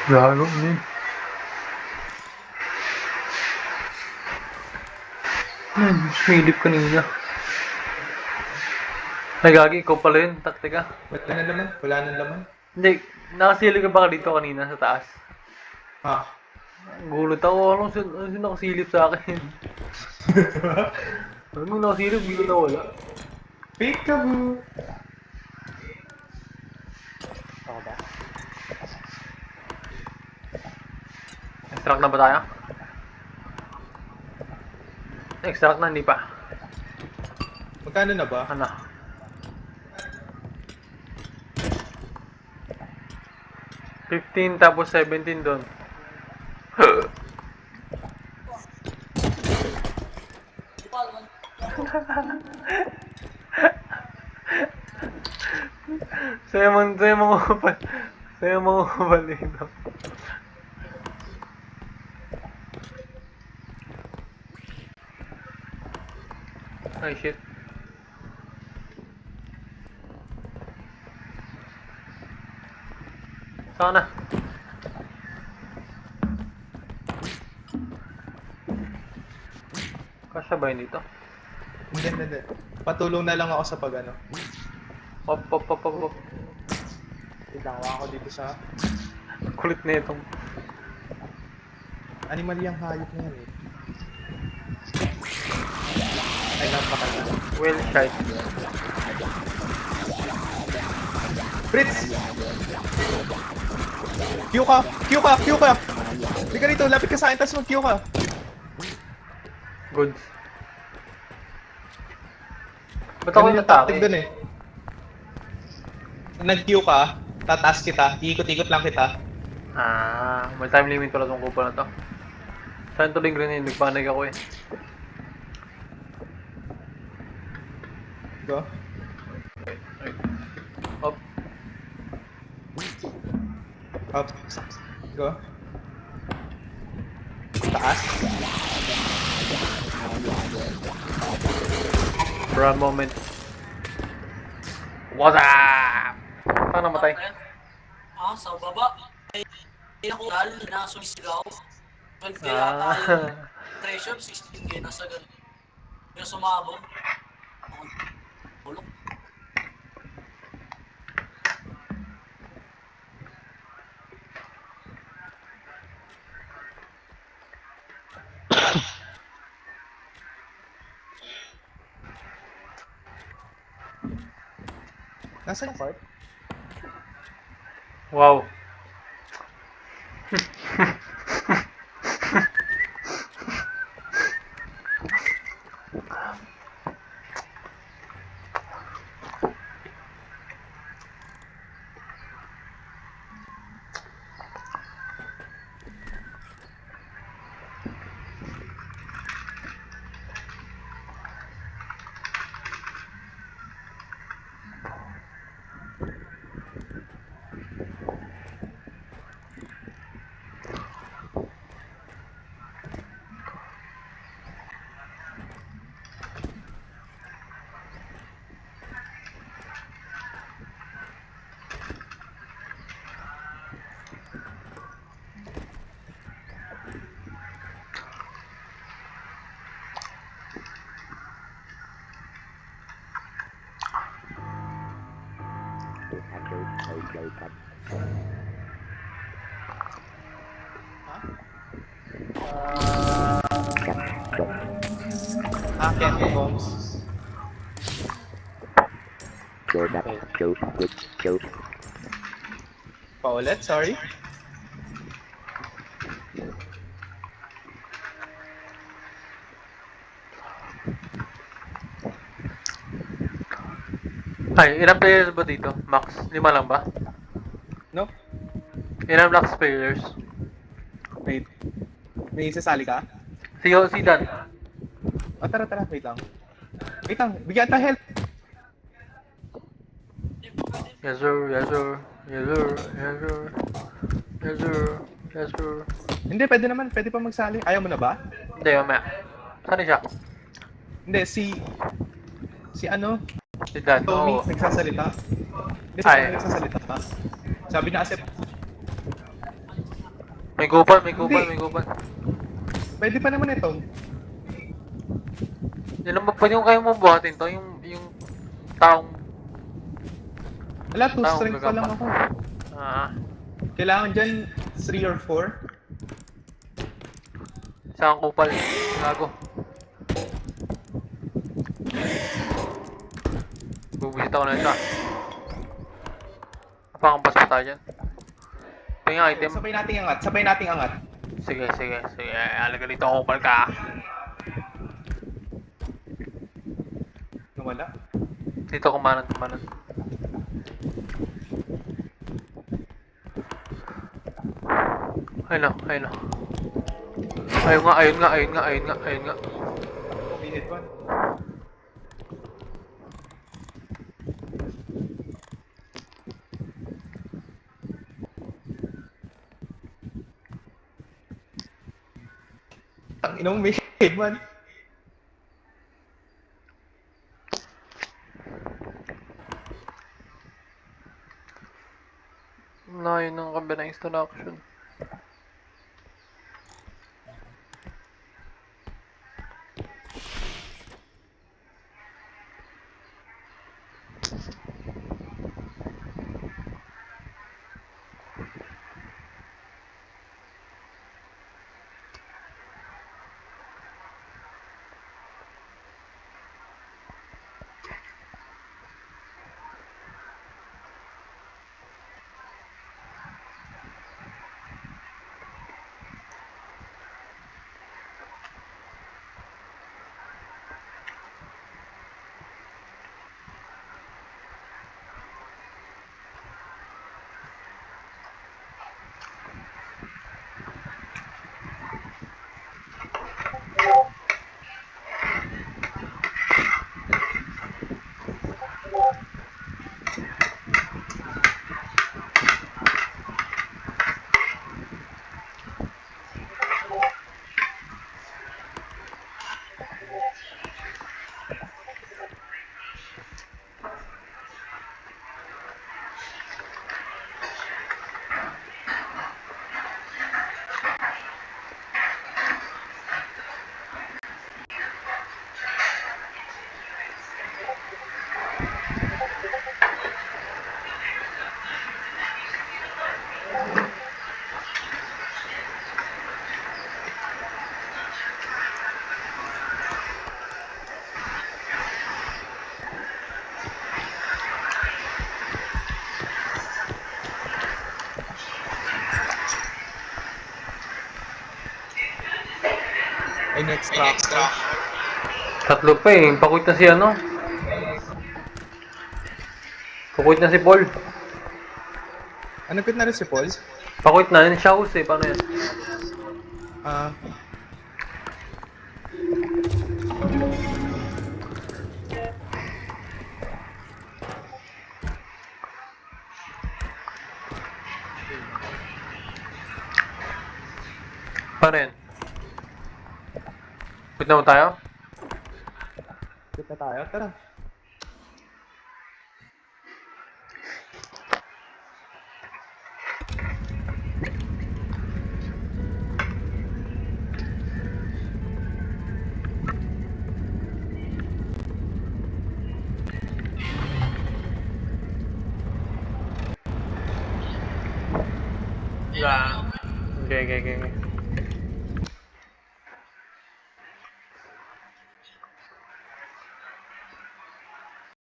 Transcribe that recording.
Gago, ano yun? Sumilip kanina. Ay, gagi, ikaw pala yun. Taktika. Wala na laman. Wala na laman. Hindi, nakasilip ka ba ka dito kanina sa taas? Ah. Gulat ako, ano nakasilip sa akin? Ano nakasilip, hindi ko nawala. Peekaboo! Ako ba? Extract na ba tayo? Extract na, hindi pa. Magkano na ba? Ano? $15 tapos 17 doon. Sa'yo mga kubalino. Ay, shit. Sana. Kasya ba yun dito? Hindi. Patulong na lang ako sa pag ano. Op. Ilawa ako dito sa Kulit na itong. animal yung hayop na yan eh. Ay, napakala. Well shite. Fritz! Q ka! Hindi ka dito, lapit ka sa akin, tapos mag-Q ka. Goods. Ba't ako Ganun yung tactic natake? dun eh. Nag-Q ka, tataas kita, iikot-ikot lang kita. Ah, may time limit pala itong kupa na to. Saan tuloy grenade? Nagpanig ako eh. Go. Op. Up. Go. Taas. For a moment. What's up? Saan namatay? Sa baba. Ay, ako dal na sumisigaw. 12K Ah. yata yung treasure, 16K na sa ganun. Yung sumabog. Bulok. Nasaan yung cart? Wow. Akin yung bombs. Paulit, sorry. Ay, ilang players ba dito? Max? 5 lang ba? No? Ilang Black players? Wait. May sasali ka? Si Dan. Oh, tara. Wait lang. Bigyan tayo help. Yes sir. Hindi, pwede naman. Pwede pa magsali. Ayaw mo na ba? Hindi, mamaya. Saan siya? Hindi, si ano? Si Dan. Tommy, Oo. nagsasalita. Hindi, Ay. nagsasalita pa. Sabi na kasi, May kupal, may kupal, may kupal. Pwede pa naman ito. Yan naman, pwede yung kaya mo buhatin to, yung taong, Wala, 2 Taong strength pa lang gagamba. ako. kailangan Kailangan dyan 3 or 4. isang kupal, gago. Bubusit ako na ito. Napakampas pa tayo dyan. Ito yung item. Sabay nating angat, sabay nating angat. Sige, sige, sige. Alaga dito, kupal ka. Nawala. Dito kumanan, kumanan. Ayun na, ayun na. Ayun nga, ayun nga, ayun nga, ayun nga, ayun nga. May hit one. Ang ina mo, may hit one. Layo ng kabilang instruction. Ay, next tractor. Tatlo pa eh. Pakuit na si ano. Pakuit na si Paul. Ano pit na rin si Paul? Pakuit na. Yan siya host eh. Paano yan? Ah, Paano yan? Quit na mo tayo? pit na tayo. Tara. Okay, okay, okay.